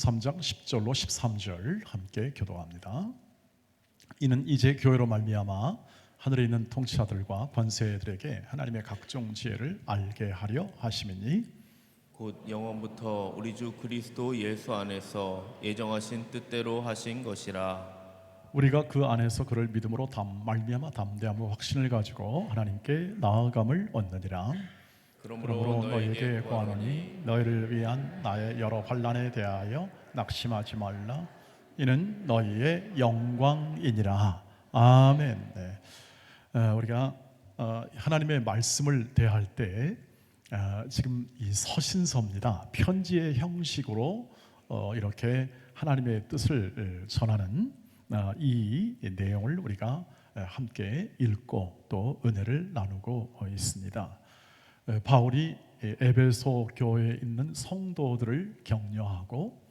3장 10절로 13절 함께 교도합니다. 이는 이제 교회로 말미암아 하늘에 있는 통치자들과 권세들에게 하나님의 각종 지혜를 알게 하려 하심이니 곧 영원부터 우리 주 그리스도 예수 안에서 예정하신 뜻대로 하신 것이라. 우리가 그 안에서 그를 믿음으로 말미암아 담대함과 확신을 가지고 하나님께 나아감을 얻느니라. 그러므로 너희에게 구하노니 너희를 위한 나의 여러 환난에 대하여 낙심하지 말라. 이는 너희의 영광이니라. 아멘. 우리가 하나님의 말씀을 대할 때 지금 이 서신서입니다. 편지의 형식으로 이렇게 하나님의 뜻을 전하는 이 내용을 우리가 함께 읽고 또 은혜를 나누고 있습니다. 바울이 에베소 교회에 있는 성도들을 격려하고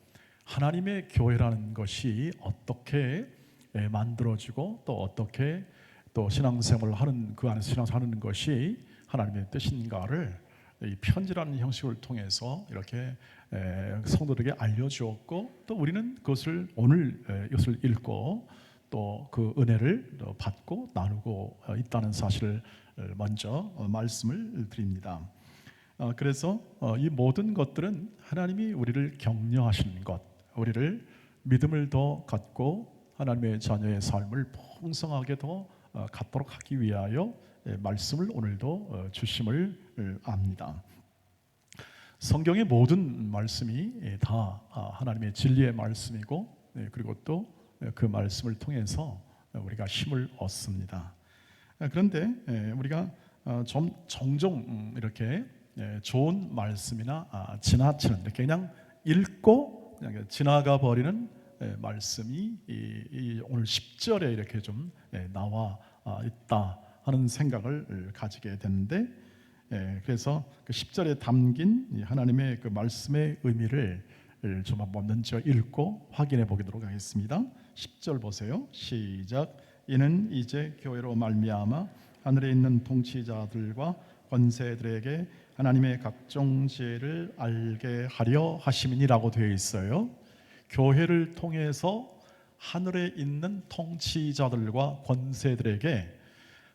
하나님의 교회라는 것이 어떻게 만들어지고 또 어떻게 또 신앙생활을 하는 그 안에서 신앙생활하는 것이 하나님의 뜻인가를 이 편지라는 형식을 통해서 이렇게 성도들에게 알려주었고 또 우리는 그것을 오늘 이것을 읽고 또 그 은혜를 받고 나누고 있다는 사실을 먼저 말씀을 드립니다. 그래서 이 모든 것들은 하나님이 우리를 격려하시는 것, 우리를 믿음을 더 갖고 하나님의 자녀의 삶을 풍성하게 더 갖도록 하기 위하여 말씀을 오늘도 주심을 압니다. 성경의 모든 말씀이 다 하나님의 진리의 말씀이고 그리고 또 그 말씀을 통해서 우리가 힘을 얻습니다. 그런데 우리가 종종 이렇게 좋은 말씀이나 지나치는 이렇게 그냥 읽고 그냥 지나가 버리는 말씀이 오늘 10절에 이렇게 좀 나와 있다 하는 생각을 가지게 되는데 그래서 그 10절에 담긴 하나님의 그 말씀의 의미를 좀 한번 먼저 읽고 확인해 보도록 하겠습니다. 10절 보세요. 시작. 이는 이제 교회로 말미암아 하늘에 있는 통치자들과 권세들에게 하나님의 각종 지혜를 알게 하려 하심이니라고 되어 있어요. 교회를 통해서 하늘에 있는 통치자들과 권세들에게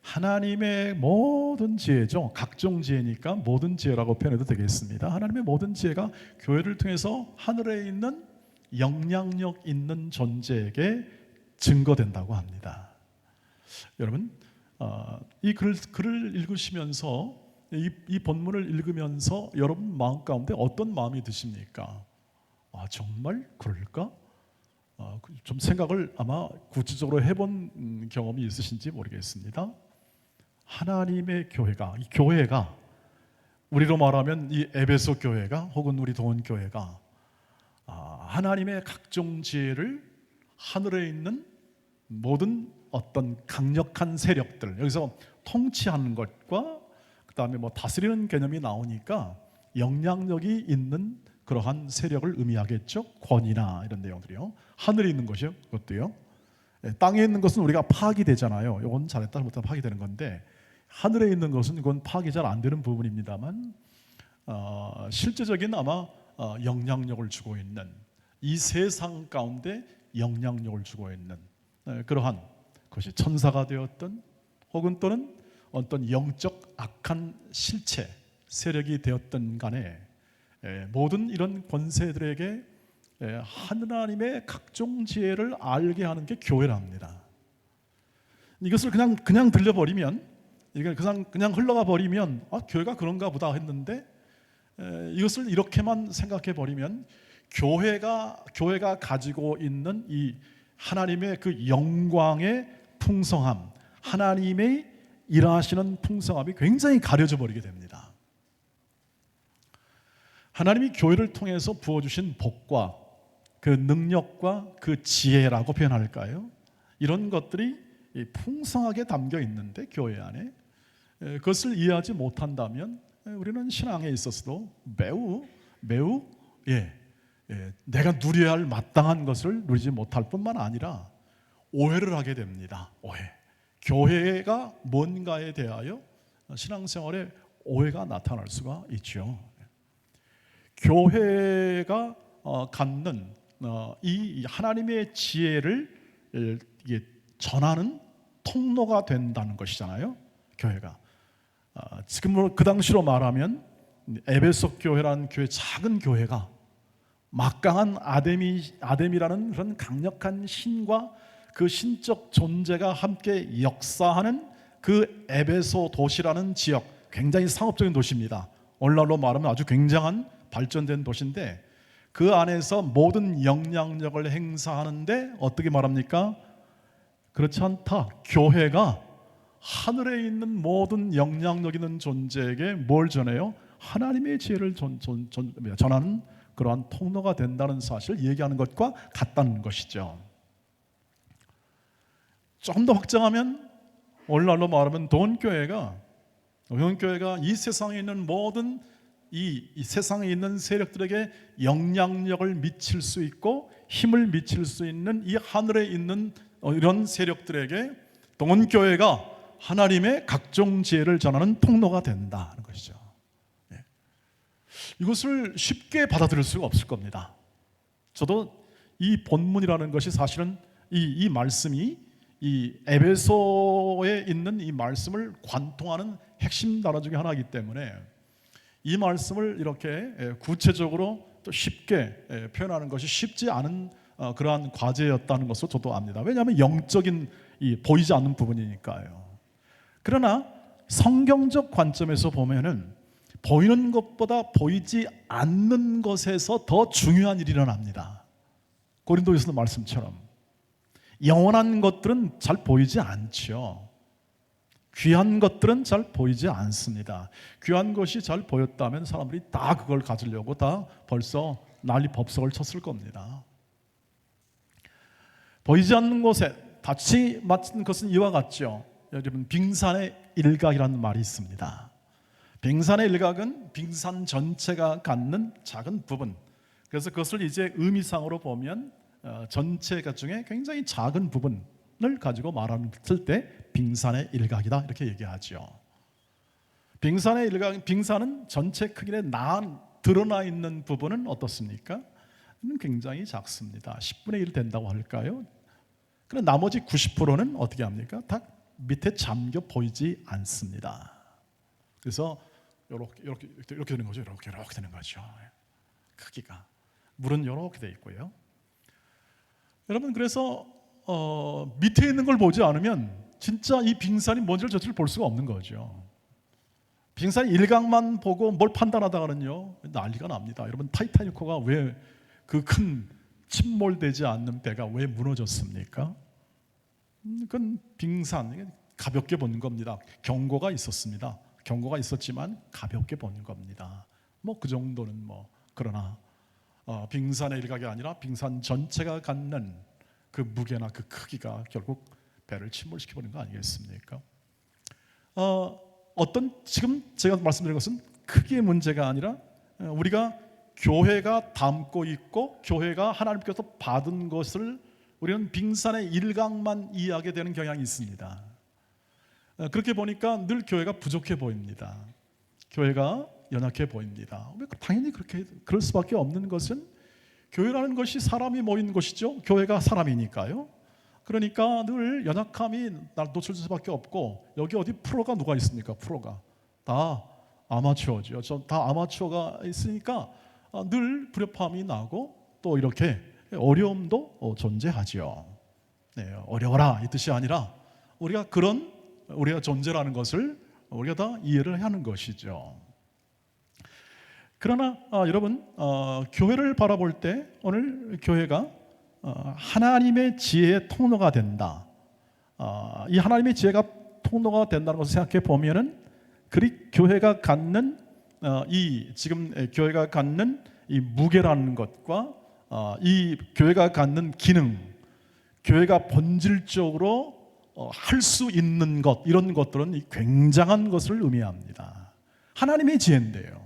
하나님의 모든 지혜죠. 각종 지혜니까 모든 지혜라고 표현해도 되겠습니다. 하나님의 모든 지혜가 교회를 통해서 하늘에 있는 영향력 있는 존재에게 증거된다고 합니다. 여러분, 이 글을 읽으시면서 이 본문을 읽으면서 여러분 마음 가운데 어떤 마음이 드십니까? 정말 그럴까? 좀 생각을 아마 구체적으로 해본 경험이 있으신지 모르겠습니다. 하나님의 교회가, 이 교회가 우리로 말하면 이 에베소 교회가 혹은 우리 도원 교회가 하나님의 각종 지혜를 하늘에 있는 모든 어떤 강력한 세력들, 여기서 통치하는 것과 그 다음에 뭐 다스리는 개념이 나오니까 영향력이 있는 그러한 세력을 의미하겠죠. 권위나 이런 내용들이요. 하늘에 있는 것이요, 그것도요. 땅에 있는 것은 우리가 파악이 되잖아요. 이건 잘했다 잘못했다 파악이 되는 건데 하늘에 있는 것은 이건 파악이 잘 안 되는 부분입니다만 실제적인 아마 영향력을 주고 있는 이 세상 가운데 영향력을 주고 있는 그러한 것이 천사가 되었든 혹은 또는 어떤 영적 악한 실체 세력이 되었든 간에 모든 이런 권세들에게 하나님의 각종 지혜를 알게 하는 게 교회랍니다. 이것을 그냥 들려버리면 이걸 그냥 흘러가 버리면 교회가 그런가 보다 했는데 이것을 이렇게만 생각해 버리면 교회가 가지고 있는 이 하나님의 그 영광의 풍성함, 하나님의 일하시는 풍성함이 굉장히 가려져 버리게 됩니다. 하나님이 교회를 통해서 부어주신 복과 그 능력과 그 지혜라고 표현할까요? 이런 것들이 풍성하게 담겨 있는데 교회 안에 그것을 이해하지 못한다면 우리는 신앙에 있어서도 매우 내가 누려야 할 마땅한 것을 누리지 못할 뿐만 아니라 오해를 하게 됩니다. 교회가 뭔가에 대하여 신앙생활에 오해가 나타날 수가 있죠. 교회가 갖는 이 하나님의 지혜를 이게 전하는 통로가 된다는 것이잖아요. 교회가 지금 그 당시로 말하면 에베소 교회라는 교회, 작은 교회가 막강한 아담이라는 그런 강력한 신과 그 신적 존재가 함께 역사하는 그 에베소 도시라는 지역, 굉장히 상업적인 도시입니다. 오늘날로 말하면 아주 굉장한 발전된 도시인데, 그 안에서 모든 영향력을 행사하는데 어떻게 말합니까? 그렇지 않다. 교회가 하늘에 있는 모든 영향력 있는 존재에게 뭘 전해요? 하나님의 지혜를 전하는 그러한 통로가 된다는 사실을 얘기하는 것과 같다는 것이죠. 좀 더 확장하면 오늘날로 말하면 돈교회가 이 세상에 있는 모든 이 세상에 있는 세력들에게 영향력을 미칠 수 있고 힘을 미칠 수 있는 이 하늘에 있는 이런 세력들에게 돈교회가 하나님의 각종 지혜를 전하는 통로가 된다는 것이죠. 이것을 쉽게 받아들일 수가 없을 겁니다. 저도 이 본문이라는 것이 사실은 이 말씀이 이 에베소에 있는 이 말씀을 관통하는 핵심 단어 중에 하나이기 때문에 이 말씀을 이렇게 구체적으로 또 쉽게 표현하는 것이 쉽지 않은 그러한 과제였다는 것을 저도 압니다. 왜냐하면 영적인 보이지 않는 부분이니까요. 그러나 성경적 관점에서 보면은 보이는 것보다 보이지 않는 것에서 더 중요한 일이 일어납니다. 고린도후서 말씀처럼 영원한 것들은 잘 보이지 않죠. 귀한 것들은 잘 보이지 않습니다. 귀한 것이 잘 보였다면 사람들이 다 그걸 가지려고 다 벌써 난리 법석을 쳤을 겁니다. 보이지 않는 곳에 다시 맞은 것은 이와 같죠. 여러분, 빙산의 일각이라는 말이 있습니다. 빙산의 일각은 빙산 전체가 갖는 작은 부분, 그래서 그것을 이제 의미상으로 보면 전체가 중에 굉장히 작은 부분을 가지고 말했을 때 빙산의 일각이다 이렇게 얘기하죠. 빙산의 일각, 빙산은 전체 크기에 드러나 있는 부분은 어떻습니까? 굉장히 작습니다. 10분의 1 된다고 할까요? 그럼 나머지 90%는 어떻게 합니까? 다 밑에 잠겨 보이지 않습니다. 그래서 이렇게 되는 거죠. 이렇게 되는 거죠. 크기가 물은 이렇게 돼 있고요. 여러분, 그래서 밑에 있는 걸 보지 않으면 진짜 이 빙산이 뭔지를 저를 볼 수가 없는 거죠. 빙산 일각만 보고 뭘 판단하다가는요 난리가 납니다. 여러분, 타이타닉호가 왜 그 큰 침몰되지 않는 배가 왜 무너졌습니까? 그건 빙산, 가볍게 보는 겁니다. 경고가 있었습니다. 경고가 있었지만 가볍게 보는 겁니다. 뭐 그 정도는 그러나 빙산의 일각이 아니라 빙산 전체가 갖는 그 무게나 그 크기가 결국 배를 침몰시켜버리는 거 아니겠습니까? 지금 제가 말씀드린 것은 크기의 문제가 아니라 우리가 교회가 담고 있고 교회가 하나님께서 받은 것을 우리는 빙산의 일각만 이해하게 되는 경향이 있습니다. 그렇게 보니까 늘 교회가 부족해 보입니다. 교회가 연약해 보입니다. 당연히 그럴 수밖에 없는 것은 교회라는 것이 사람이 모인 것이죠. 교회가 사람이니까요. 그러니까 늘 연약함이 노출될 수밖에 없고, 여기 어디 프로가 누가 있습니까? 프로가 다 아마추어죠. 다 아마추어가 있으니까 늘 불협화음이 나고 또 이렇게 어려움도 존재하죠. 네, 어려워라 이 뜻이 아니라 우리가 존재라는 것을 우리가 다 이해를 하는 것이죠. 그러나 여러분, 교회를 바라볼 때 오늘 교회가 하나님의 지혜의 통로가 된다. 이 하나님의 지혜가 통로가 된다는 것을 생각해 보면은 교회가 갖는 지금 교회가 갖는 이 무게라는 것과 이 교회가 갖는 기능, 교회가 본질적으로 할 수 있는 것, 이런 것들은 굉장한 것을 의미합니다. 하나님의 지혜인데요.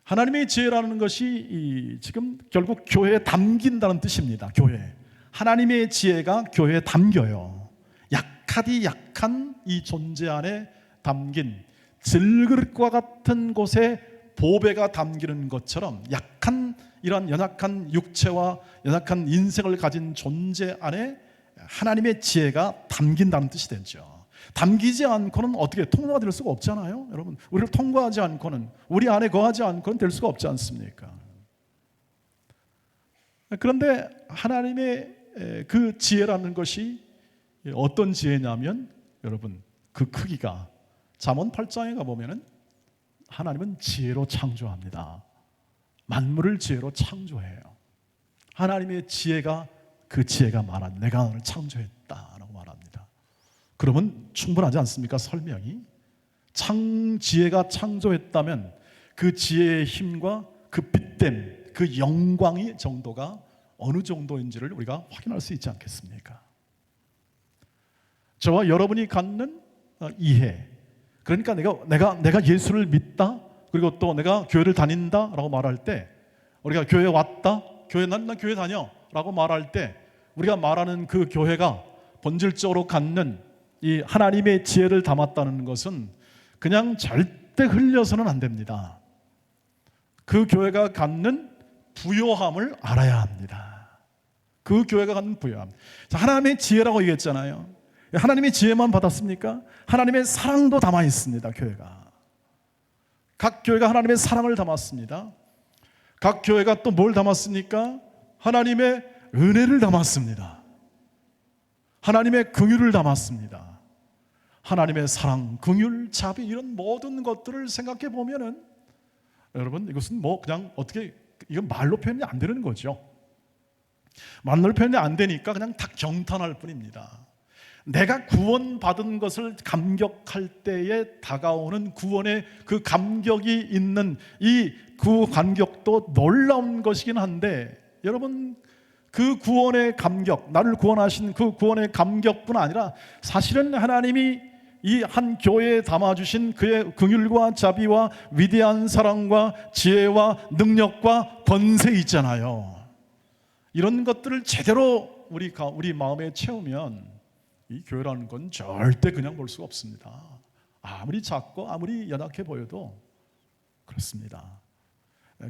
하나님의 지혜라는 것이 지금 결국 교회에 담긴다는 뜻입니다. 교회, 하나님의 지혜가 교회에 담겨요. 약하디 약한 이 존재 안에 담긴 질그릇과 같은 곳에 보배가 담기는 것처럼 약한 이러한 연약한 육체와 연약한 인생을 가진 존재 안에 하나님의 지혜가 담긴다는 뜻이 되죠. 담기지 않고는 어떻게 통로가 될 수가 없잖아요. 여러분, 우리를 통과하지 않고는, 우리 안에 거하지 않고는 될 수가 없지 않습니까? 그런데 하나님의 그 지혜라는 것이 어떤 지혜냐면, 여러분, 그 크기가 잠언 8장에 가보면은 하나님은 지혜로 창조합니다. 만물을 지혜로 창조해요. 하나님의 지혜가, 그 지혜가 말한 내가 너를 창조했다라고 말합니다. 그러면 충분하지 않습니까? 설명이. 지혜가 창조했다면 그 지혜의 힘과 그 빛됨, 그 영광의 정도가 어느 정도인지를 우리가 확인할 수 있지 않겠습니까? 저와 여러분이 갖는 이해, 그러니까 내가 예수를 믿다, 그리고 또 내가 교회를 다닌다라고 말할 때, 우리가 교회 왔다, 난 교회 다녀라고 말할 때 우리가 말하는 그 교회가 본질적으로 갖는 이 하나님의 지혜를 담았다는 것은 그냥 절대 흘려서는 안 됩니다. 그 교회가 갖는 부요함을 알아야 합니다. 그 교회가 갖는 부요함. 자, 하나님의 지혜라고 얘기했잖아요. 하나님의 지혜만 받았습니까? 하나님의 사랑도 담아 있습니다. 교회가. 각 교회가 하나님의 사랑을 담았습니다. 각 교회가 또 뭘 담았습니까? 하나님의 은혜를 담았습니다. 하나님의 긍휼을 담았습니다. 하나님의 사랑, 긍휼, 자비, 이런 모든 것들을 생각해 보면은 여러분, 이것은 뭐 그냥 어떻게, 이건 말로 표현이 안 되는 거죠. 말로 표현이 안 되니까 그냥 다 경탄할 뿐입니다. 내가 구원받은 것을 감격할 때에 다가오는 구원의 그 감격이 있는 이 그 감격도 놀라운 것이긴 한데, 여러분, 그 구원의 감격, 나를 구원하신 그 구원의 감격뿐 아니라 사실은 하나님이 이 한 교회에 담아주신 그의 긍휼과 자비와 위대한 사랑과 지혜와 능력과 권세 있잖아요. 이런 것들을 제대로 우리 마음에 채우면 이 교회라는 건 절대 그냥 볼 수가 없습니다. 아무리 작고 아무리 연약해 보여도 그렇습니다.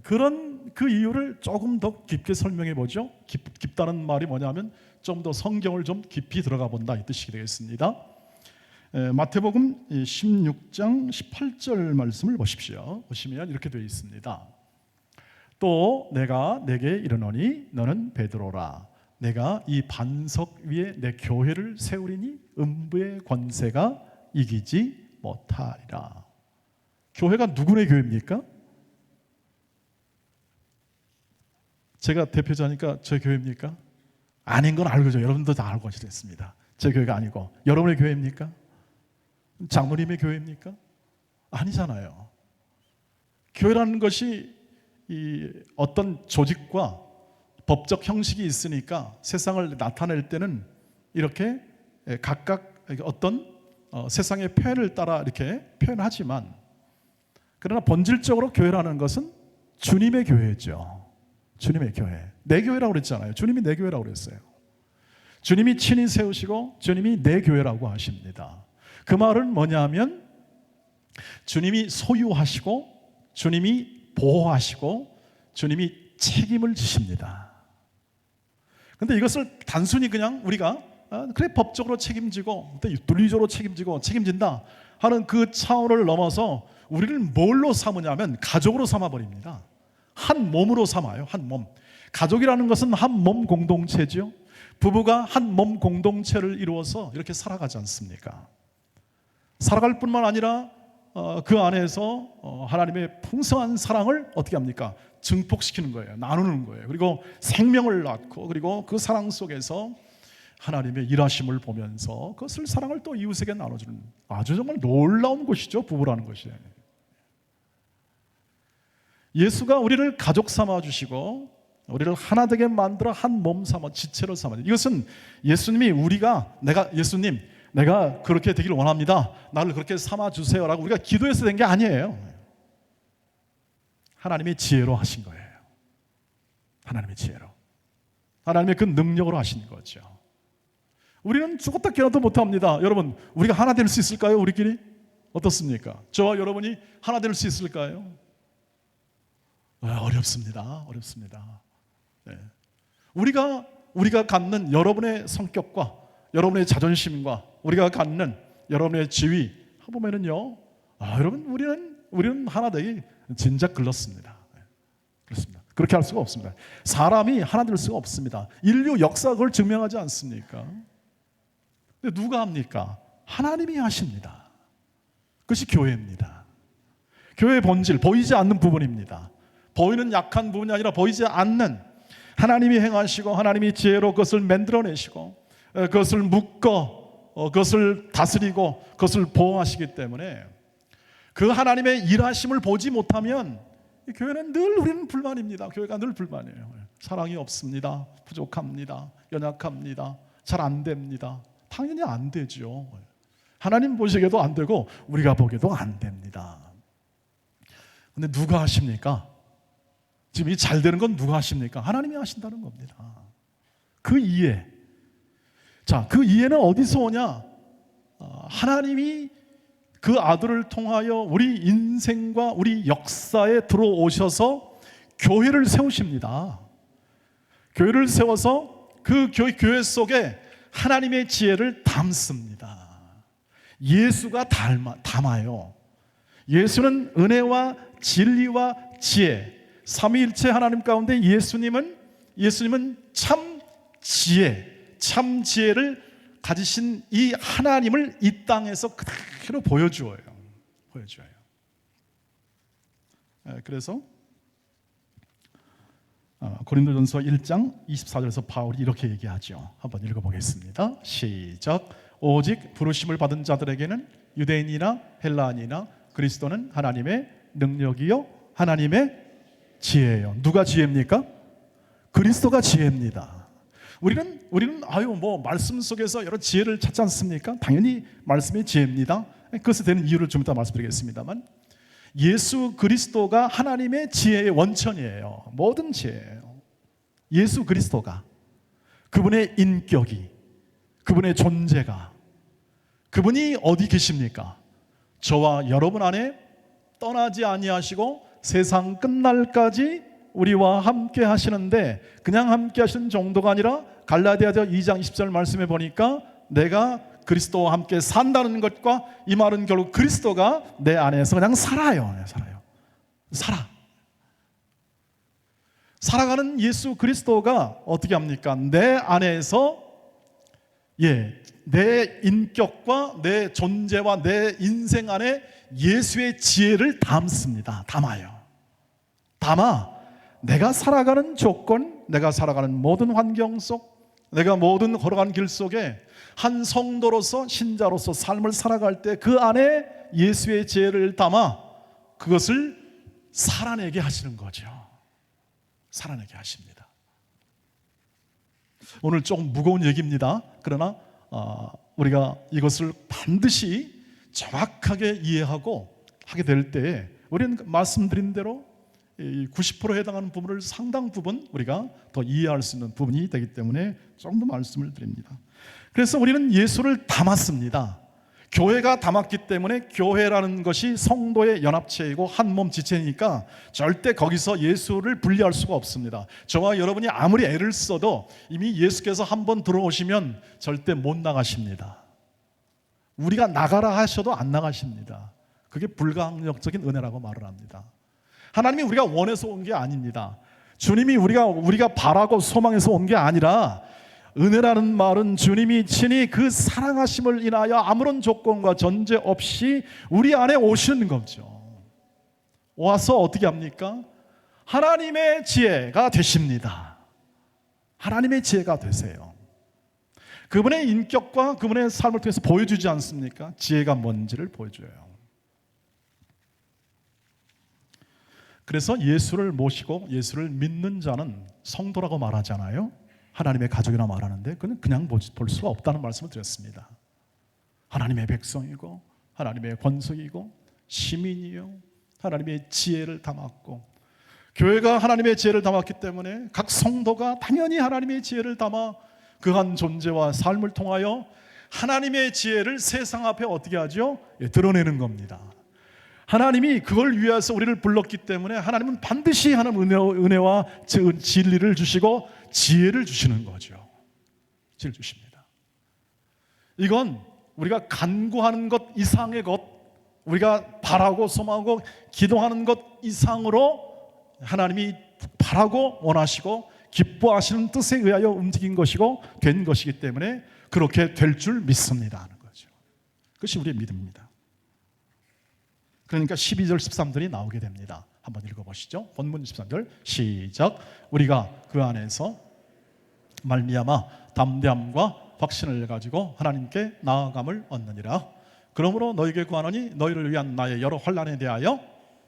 그런 그 이유를 조금 더 깊게 설명해 보죠. 깊다는 말이 뭐냐면 좀 더 성경을 좀 깊이 들어가 본다, 이 뜻이 되겠습니다. 마태복음 16장 18절 말씀을 보십시오. 보시면 이렇게 되어 있습니다. 또 내가 내게 이르노니 너는 베드로라. 내가 이 반석 위에 내 교회를 세우리니 음부의 권세가 이기지 못하리라. 교회가 누구의 교회입니까? 제가 대표자니까 제 교회입니까? 아닌 건 알고죠. 여러분도 다 알고 계시겠습니다. 제 교회가 아니고 여러분의 교회입니까? 장로님의 교회입니까? 아니잖아요. 교회라는 것이 이 어떤 조직과 법적 형식이 있으니까 세상을 나타낼 때는 이렇게 각각 어떤 세상의 표현을 따라 이렇게 표현하지만, 그러나 본질적으로 교회라는 것은 주님의 교회죠. 주님의 교회. 내 교회라고 그랬잖아요. 주님이 내 교회라고 그랬어요. 주님이 친히 세우시고 주님이 내 교회라고 하십니다. 그 말은 뭐냐면 주님이 소유하시고 주님이 보호하시고 주님이 책임을 지십니다. 그런데 이것을 단순히 그냥 우리가 그래 법적으로 책임지고 윤리적으로 책임진다 하는 그 차원을 넘어서 우리를 뭘로 삼으냐면 가족으로 삼아버립니다. 한 몸으로 삼아요. 한 몸. 가족이라는 것은 한 몸 공동체죠. 부부가 한 몸 공동체를 이루어서 이렇게 살아가지 않습니까? 살아갈 뿐만 아니라 그 안에서 하나님의 풍성한 사랑을 어떻게 합니까? 증폭시키는 거예요. 나누는 거예요. 그리고 생명을 낳고, 그리고 그 사랑 속에서 하나님의 일하심을 보면서 그것을, 사랑을 또 이웃에게 나눠주는 아주 정말 놀라운 것이죠. 부부라는 것이. 예수가 우리를 가족 삼아주시고 우리를 하나 되게 만들어 한 몸 삼아 지체로 삼아. 이것은 예수님이 예수님 내가 그렇게 되기를 원합니다. 나를 그렇게 삼아주세요 라고 우리가 기도해서 된 게 아니에요. 하나님의 지혜로 하신 거예요. 하나님의 지혜로. 하나님의 그 능력으로 하신 거죠. 우리는 죽었다 깨어나도 못합니다. 여러분, 우리가 하나 될 수 있을까요? 우리끼리? 어떻습니까? 저와 여러분이 하나 될 수 있을까요? 어렵습니다. 네. 우리가 갖는 여러분의 성격과 여러분의 자존심과 우리가 갖는 여러분의 지위 해보면은요, 여러분 우리는 하나 되기 진작 글렀습니다. 그렇습니다. 그렇게 할 수가 없습니다. 사람이 하나 될 수가 없습니다. 인류 역사가 그걸 증명하지 않습니까? 근데 누가 합니까? 하나님이 하십니다. 그것이 교회입니다. 교회의 본질, 보이지 않는 부분입니다. 보이는 약한 부분이 아니라 보이지 않는, 하나님이 행하시고 하나님이 지혜로 그것을 만들어내시고 그것을 묶어 그것을 다스리고 그것을 보호하시기 때문에 그 하나님의 일하심을 보지 못하면 교회는 늘 우리는 불만입니다. 교회가 늘 불만이에요. 사랑이 없습니다. 부족합니다. 연약합니다. 잘 안 됩니다. 당연히 안 되죠. 하나님 보시기에도 안 되고 우리가 보기에도 안 됩니다. 근데 누가 하십니까? 지금 이 잘 되는 건 누가 하십니까? 하나님이 하신다는 겁니다. 그 이해. 자, 그 이해는 어디서 오냐? 하나님이 그 아들을 통하여 우리 인생과 우리 역사에 들어오셔서 교회를 세우십니다. 교회를 세워서 그 교회 속에 하나님의 지혜를 담습니다. 예수가 담아요. 예수는 은혜와 진리와 지혜, 삼위일체 하나님 가운데 예수님은 참 지혜를 가지신 이 하나님을 이 땅에서 그대로 보여줘요. 그래서 고린도전서 1장 24절에서 바울이 이렇게 얘기하죠. 한번 읽어보겠습니다. 시작. 오직 부르심을 받은 자들에게는 유대인이나 헬라인이나 그리스도는 하나님의 능력이요 하나님의 지혜예요. 누가 지혜입니까? 그리스도가 지혜입니다. 우리는 말씀 속에서 여러 지혜를 찾지 않습니까? 당연히 말씀이 지혜입니다. 그것에 대한 이유를 좀 이따 말씀드리겠습니다만, 예수 그리스도가 하나님의 지혜의 원천이에요. 모든 지혜예요. 예수 그리스도가, 그분의 인격이, 그분의 존재가, 그분이 어디 계십니까? 저와 여러분 안에 떠나지 아니하시고 세상 끝날까지 우리와 함께 하시는데, 그냥 함께 하시는 정도가 아니라 갈라디아서 2장 20절 말씀에 보니까 내가 그리스도와 함께 산다는 것과, 이 말은 결국 그리스도가 내 안에서 그냥 살아요. 살아가는 예수 그리스도가 어떻게 합니까? 내 안에서 내 인격과 내 존재와 내 인생 안에 예수의 지혜를 담아요. 내가 살아가는 조건, 내가 살아가는 모든 환경 속, 내가 모든 걸어간 길 속에 한 성도로서, 신자로서 삶을 살아갈 때 그 안에 예수의 지혜를 담아 그것을 살아내게 하시는 거죠. 살아내게 하십니다. 오늘 조금 무거운 얘기입니다. 그러나 우리가 이것을 반드시 정확하게 이해하고 하게 될 때에 우리는 말씀드린 대로 90%에 해당하는 부분을 상당 부분 우리가 더 이해할 수 있는 부분이 되기 때문에 조금 더 말씀을 드립니다. 그래서 우리는 예수를 담았습니다. 교회가 담았기 때문에 교회라는 것이 성도의 연합체이고 한 몸 지체니까 절대 거기서 예수를 분리할 수가 없습니다. 저와 여러분이 아무리 애를 써도 이미 예수께서 한번 들어오시면 절대 못 나가십니다. 우리가 나가라 하셔도 안 나가십니다. 그게 불가항력적인 은혜라고 말을 합니다. 하나님이 우리가 원해서 온 게 아닙니다. 주님이 우리가 바라고 소망해서 온 게 아니라, 은혜라는 말은 주님이 친히 그 사랑하심을 인하여 아무런 조건과 전제 없이 우리 안에 오시는 거죠. 와서 어떻게 합니까? 하나님의 지혜가 되십니다. 하나님의 지혜가 되세요. 그분의 인격과 그분의 삶을 통해서 보여주지 않습니까? 지혜가 뭔지를 보여줘요. 그래서 예수를 모시고 예수를 믿는 자는 성도라고 말하잖아요. 하나님의 가족이라 말하는데 그는 그냥 볼 수가 없다는 말씀을 드렸습니다. 하나님의 백성이고 하나님의 권속이고 시민이요, 하나님의 지혜를 담았고, 교회가 하나님의 지혜를 담았기 때문에 각 성도가 당연히 하나님의 지혜를 담아 그한 존재와 삶을 통하여 하나님의 지혜를 세상 앞에 어떻게 하죠? 드러내는 겁니다. 하나님이 그걸 위해서 우리를 불렀기 때문에 하나님은 반드시 하나님 은혜와 진리를 주시고 지혜를 주시는 거죠. 지혜를 주십니다. 이건 우리가 간구하는 것 이상의 것, 우리가 바라고 소망하고 기도하는 것 이상으로 하나님이 바라고 원하시고 기뻐하시는 뜻에 의하여 움직인 것이고 된 것이기 때문에 그렇게 될 줄 믿습니다 하는 거죠. 그것이 우리의 믿음입니다. 그러니까 12절 13절이 나오게 됩니다. 한번 읽어보시죠. 본문 13절 시작. 우리가 그 안에서 말미암아 담대함과 확신을 가지고 하나님께 나아감을 얻느니라. 그러므로 너희에게 구하노니 너희를 위한 나의 여러 환난에 대하여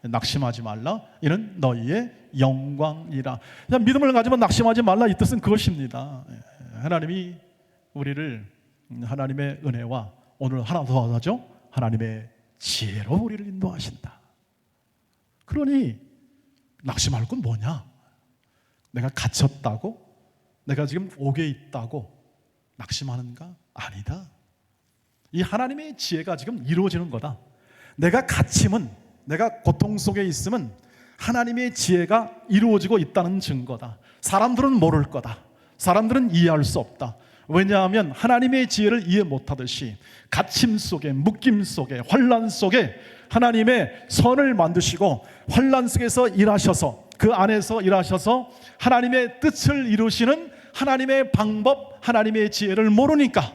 낙심하지 말라. 이는 너희의 영광이라. 그냥 믿음을 가지면 낙심하지 말라, 이 뜻은 그것입니다. 하나님이 우리를 하나님의 은혜와 오늘 하나 더 하죠. 하나님의 지혜로 우리를 인도하신다. 그러니 낙심할 건 뭐냐? 내가 갇혔다고? 내가 지금 옥에 있다고 낙심하는가? 아니다. 이 하나님의 지혜가 지금 이루어지는 거다. 내가 갇힘은, 내가 고통 속에 있으면 하나님의 지혜가 이루어지고 있다는 증거다. 사람들은 모를 거다. 사람들은 이해할 수 없다. 왜냐하면 하나님의 지혜를 이해 못하듯이 갇힘 속에, 묶임 속에, 환난 속에 하나님의 선을 만드시고 환난 속에서 일하셔서, 그 안에서 일하셔서 하나님의 뜻을 이루시는 하나님의 방법, 하나님의 지혜를 모르니까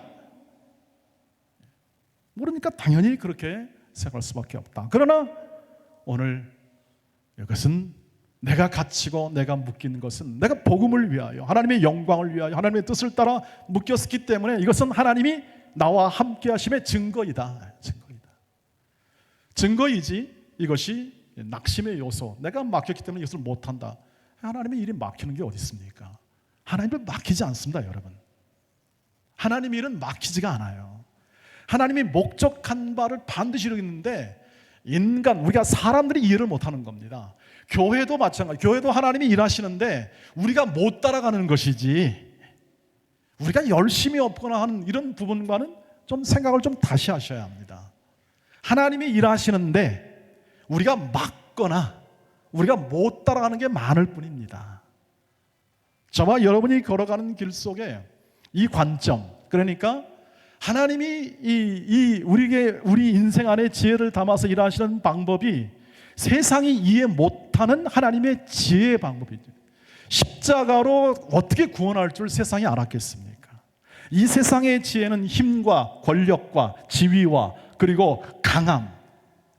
당연히 그렇게 생각할 수밖에 없다. 그러나 오늘 이것은 내가 갇히고 내가 묶인 것은 내가 복음을 위하여, 하나님의 영광을 위하여, 하나님의 뜻을 따라 묶였기 때문에 이것은 하나님이 나와 함께 하심의 증거이다. 증거이지 이것이 낙심의 요소, 내가 막혔기 때문에 이것을 못한다. 하나님의 일이 막히는 게 어디 있습니까? 하나님은 막히지 않습니다, 여러분. 하나님의 일은 막히지가 않아요. 하나님이 목적한 바를 반드시 이루겠는데 인간, 우리가 사람들이 이해를 못하는 겁니다. 교회도 마찬가지. 교회도 하나님이 일하시는데 우리가 못 따라가는 것이지, 우리가 열심히 없거나 하는 이런 부분과는 좀 생각을 좀 다시 하셔야 합니다. 하나님이 일하시는데 우리가 막거나 우리가 못 따라가는 게 많을 뿐입니다. 저와 여러분이 걸어가는 길 속에 이 관점, 그러니까 하나님이 우리 인생 안에 지혜를 담아서 일하시는 방법이 세상이 이해 못하는 하나님의 지혜의 방법이죠. 십자가로 어떻게 구원할 줄 세상이 알았겠습니까? 이 세상의 지혜는 힘과 권력과 지위와 그리고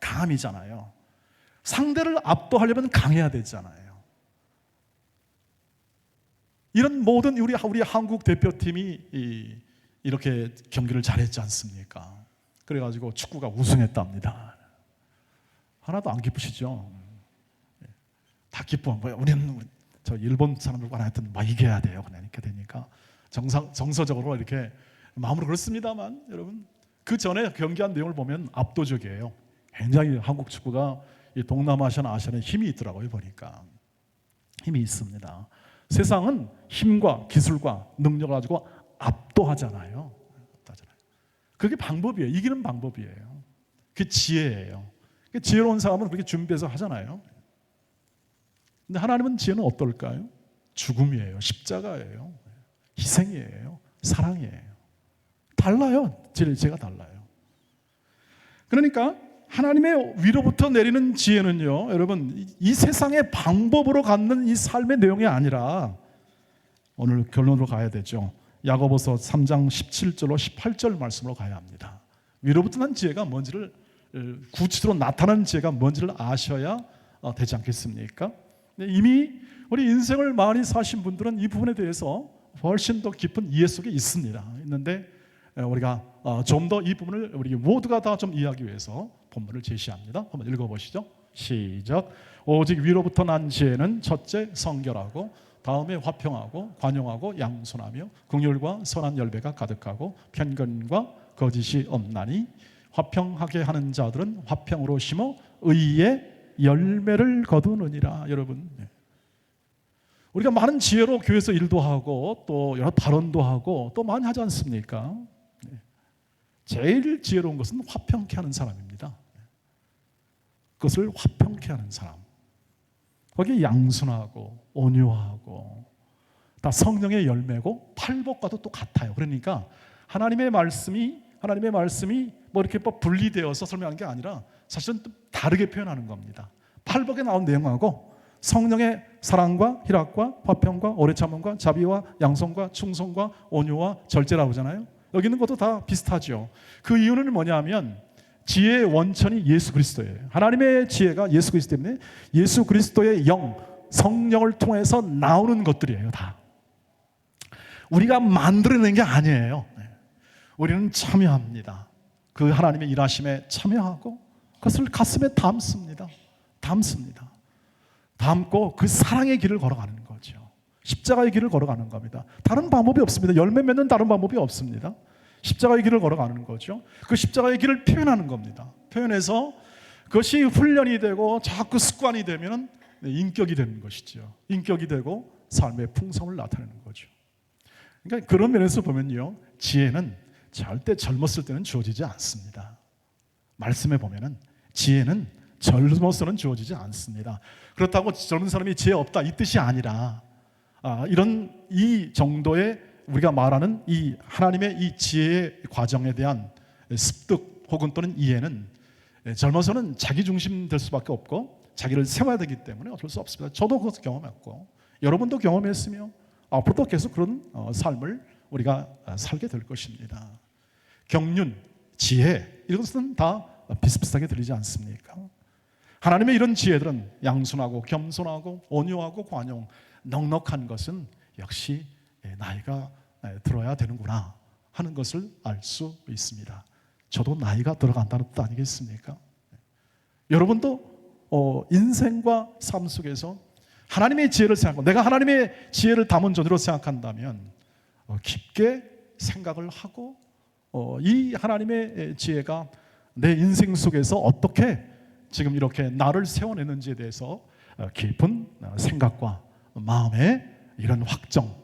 강함이잖아요. 상대를 압도하려면 강해야 되잖아요. 이런 모든 우리 한국 대표팀이 이렇게 경기를 잘했지 않습니까? 그래가지고 축구가 우승했답니다. 하나도 안 기쁘시죠? 다 기뻐. 우리는 저 일본 사람들과 하여튼 막 이겨야 돼요. 그냥 이렇게 되니까 정서적으로 이렇게 마음으로 그렇습니다만, 여러분 그 전에 경기한 내용을 보면 압도적이에요. 굉장히 한국 축구가 이 동남아시아나 아시아에 힘이 있더라고요. 보니까 힘이 있습니다. 세상은 힘과 기술과 능력을 가지고 압도하잖아요. 그게 방법이에요. 이기는 방법이에요. 그게 지혜예요. 지혜로운 사람은 그렇게 준비해서 하잖아요. 근데 하나님은 지혜는 어떨까요? 죽음이에요. 십자가예요. 희생이에요. 사랑이에요. 달라요. 제가 달라요. 그러니까 하나님의 위로부터 내리는 지혜는요, 여러분 이 세상의 방법으로 갖는 이 삶의 내용이 아니라, 오늘 결론으로 가야 되죠. 야고보서 3장 17절로 18절 말씀으로 가야 합니다. 위로부터 난 지혜가 뭔지를, 구체적으로 나타나는 지혜가 뭔지를 아셔야 되지 않겠습니까? 이미 우리 인생을 많이 사신 분들은 이 부분에 대해서 훨씬 더 깊은 이해 속에 있는데 우리가 좀 더 이 부분을 우리 모두가 다 좀 이해하기 위해서 본문을 제시합니다. 한번 읽어보시죠. 시작. 오직 위로부터 난 지혜는 첫째 성결하고, 다음에 화평하고 관용하고 양손하며 긍휼과 선한 열매가 가득하고 편견과 거짓이 없나니, 화평하게 하는 자들은 화평으로 심어 의의 열매를 거두느니라. 여러분, 우리가 많은 지혜로 교회에서 일도 하고 또 여러 발언도 하고 또 많이 하지 않습니까? 제일 지혜로운 것은 화평케 하는 사람입니다. 그것을 화평케 하는 사람, 거기에 양순하고 온유하고 다 성령의 열매고 팔복과도 또 같아요. 그러니까 하나님의 말씀이 뭐 이렇게 뭐 분리되어서 설명하는 게 아니라 사실은 또 다르게 표현하는 겁니다. 팔복에 나온 내용하고 성령의 사랑과 희락과 화평과 오래 참음과 자비와 양성과 충성과 온유와 절제라고 하잖아요. 여기 있는 것도 다 비슷하죠. 그 이유는 뭐냐면 지혜의 원천이 예수 그리스도예요. 하나님의 지혜가 예수 그리스도 때문에 예수 그리스도의 영, 성령을 통해서 나오는 것들이에요. 다 우리가 만들어낸 게 아니에요. 우리는 참여합니다. 그 하나님의 일하심에 참여하고 그것을 가슴에 담습니다. 담고 그 사랑의 길을 걸어가는 거죠. 십자가의 길을 걸어가는 겁니다. 다른 방법이 없습니다. 열매 맺는 다른 방법이 없습니다. 십자가의 길을 걸어가는 거죠. 그 십자가의 길을 표현하는 겁니다. 표현해서 그것이 훈련이 되고 자꾸 습관이 되면 인격이 되는 것이죠. 인격이 되고 삶의 풍성을 나타내는 거죠. 그러니까 그런 면에서 보면요, 지혜는 절대 젊었을 때는 주어지지 않습니다. 말씀에 보면은 지혜는 젊어서는 주어지지 않습니다. 그렇다고 젊은 사람이 지혜 없다 이 뜻이 아니라 이런 이 정도의 우리가 말하는 이 하나님의 이 지혜의 과정에 대한 습득 혹은 또는 이해는 젊어서는 자기 중심 될 수밖에 없고 자기를 세워야 되기 때문에 어쩔 수 없습니다. 저도 그것을 경험했고 여러분도 경험했으며 앞으로도 계속 그런 삶을 우리가 살게 될 것입니다. 경륜, 지혜 이것은 다 비슷비슷하게 들리지 않습니까? 하나님의 이런 지혜들은 양순하고 겸손하고 온유하고 관용, 넉넉한 것은 역시 나이가 들어야 되는구나 하는 것을 알 수 있습니다. 저도 나이가 들어간다는 뜻 아니겠습니까? 여러분도 인생과 삶 속에서 하나님의 지혜를 생각하고 내가 하나님의 지혜를 담은 존재로 생각한다면 깊게 생각을 하고 이 하나님의 지혜가 내 인생 속에서 어떻게 지금 이렇게 나를 세워내는지에 대해서 깊은 생각과 마음의 이런 확정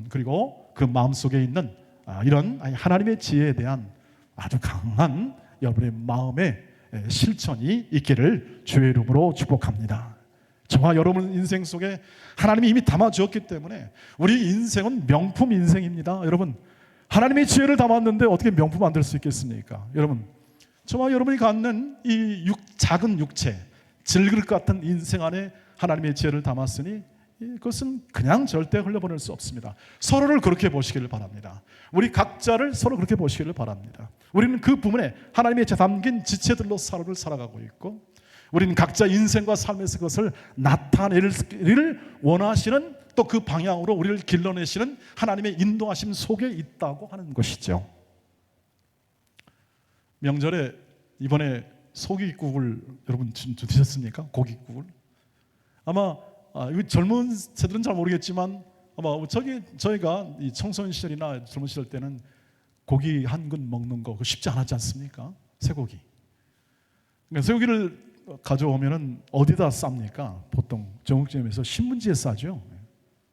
그리고 그 마음속에 있는 이런 하나님의 지혜에 대한 아주 강한 여러분의 마음의 실천이 있기를 주의 이름으로 축복합니다. 저와 여러분 인생 속에 하나님이 이미 담아주었기 때문에 우리 인생은 명품 인생입니다. 여러분 하나님의 지혜를 담았는데 어떻게 명품 안 될 수 있겠습니까? 여러분 저와 여러분이 갖는 이 작은 육체 질그릇 같은 인생 안에 하나님의 지혜를 담았으니 그것은 그냥 절대 흘려보낼 수 없습니다. 서로를 그렇게 보시기를 바랍니다. 우리 각자를 서로 그렇게 보시기를 바랍니다. 우리는 그 부분에 하나님의 담긴 지체들로 서로를 살아가고 있고 우리는 각자 인생과 삶에서 그것을 나타내기를 원하시는 또 그 방향으로 우리를 길러내시는 하나님의 인도하심 속에 있다고 하는 것이죠. 명절에 이번에 소고기국을 여러분 드셨습니까? 고깃국을 아마 젊은 세들은 잘 모르겠지만 아마 저희가 이 청소년 시절이나 젊은 시절 때는 고기 한 근 먹는 거 쉽지 않았지 않습니까? 쇠고기. 그러니까 쇠고기를 가져오면은 어디다 쌉니까? 보통 정육점에서 신문지에 싸죠.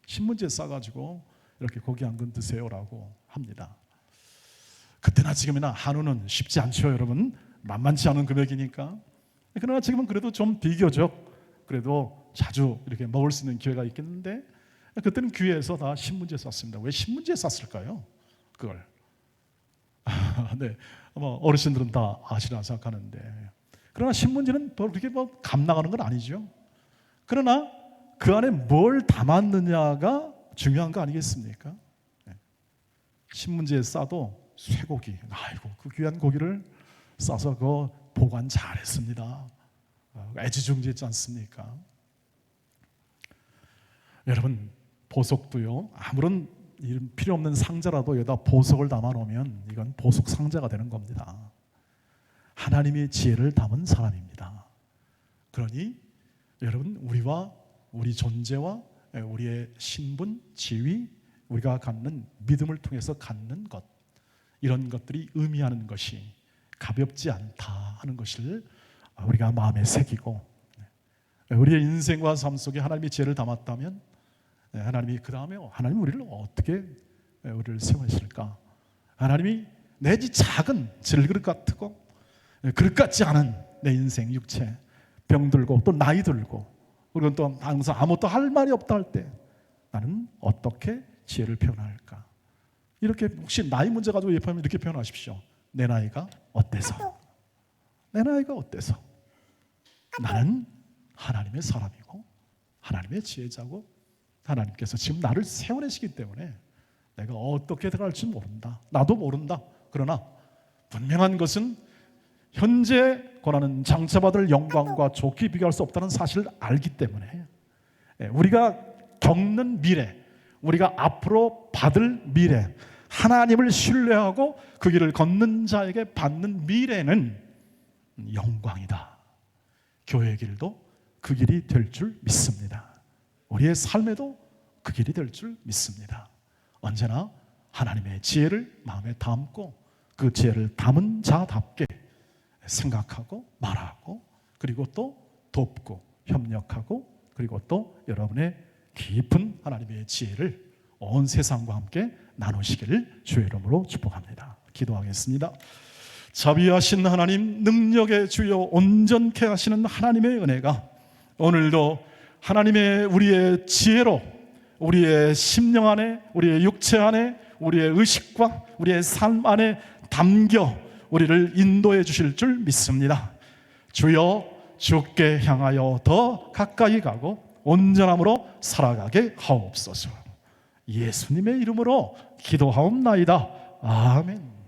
신문지에 싸가지고 이렇게 고기 한 근 드세요라고 합니다. 그때나 지금이나 한우는 쉽지 않죠, 여러분. 만만치 않은 금액이니까. 그러나 지금은 그래도 좀 비교적 그래도 자주 이렇게 먹을 수 있는 기회가 있겠는데 그때는 귀에서 다 신문지에 쌌습니다. 왜 신문지에 쌌을까요? 그걸. 네, 아마 어르신들은 다 아시라 생각하는데 그러나 신문지는 그렇게 감 나가는 건 아니죠. 그러나 그 안에 뭘 담았느냐가 중요한 거 아니겠습니까? 신문지에 싸도 쇠고기, 아이고 그 귀한 고기를 싸서 그 보관 잘했습니다. 애지중지했지 않습니까? 여러분 보석도요. 아무런 필요 없는 상자라도 여기다 보석을 담아놓으면 이건 보석 상자가 되는 겁니다. 하나님의 지혜를 담은 사람입니다. 그러니 여러분 우리와 우리 존재와 우리의 신분, 지위, 우리가 갖는 믿음을 통해서 갖는 것 이런 것들이 의미하는 것이 가볍지 않다 하는 것을 우리가 마음에 새기고 우리의 인생과 삶 속에 하나님의 지혜를 담았다면 하나님이 그 다음에 하나님 우리를 어떻게 우리를 세우실까? 하나님이 내지 작은 질그릇 같고 그릇 같지 않은 내 인생 육체 병들고 또 나이 들고, 그리고 또 항상 아무것도 할 말이 없다 할 때 나는 어떻게 지혜를 표현할까? 이렇게 혹시 나이 문제 가지고 예표하면 이렇게 표현하십시오. 내 나이가 어때서? 내 나이가 어때서? 나는 하나님의 사람이고 하나님의 지혜자고 하나님께서 지금 나를 세워내시기 때문에 내가 어떻게 들어갈지 모른다. 나도 모른다. 그러나 분명한 것은 현재 권하는 장차받을 영광과 좋게 비교할 수 없다는 사실을 알기 때문에 우리가 겪는 미래, 우리가 앞으로 받을 미래, 하나님을 신뢰하고 그 길을 걷는 자에게 받는 미래는 영광이다. 교회의 길도 그 길이 될 줄 믿습니다. 우리의 삶에도 그 길이 될 줄 믿습니다. 언제나 하나님의 지혜를 마음에 담고 그 지혜를 담은 자답게 생각하고 말하고, 그리고 또 돕고 협력하고, 그리고 또 여러분의 깊은 하나님의 지혜를 온 세상과 함께 나누시기를 주의 이름으로 축복합니다. 기도하겠습니다. 자비하신 하나님, 능력의 주여, 온전케 하시는 하나님의 은혜가 오늘도 하나님의 우리의 지혜로 우리의 심령 안에, 우리의 육체 안에, 우리의 의식과 우리의 삶 안에 담겨 우리를 인도해 주실 줄 믿습니다. 주여, 주께 향하여 더 가까이 가고 온전함으로 살아가게 하옵소서. 예수님의 이름으로 기도하옵나이다. 아멘.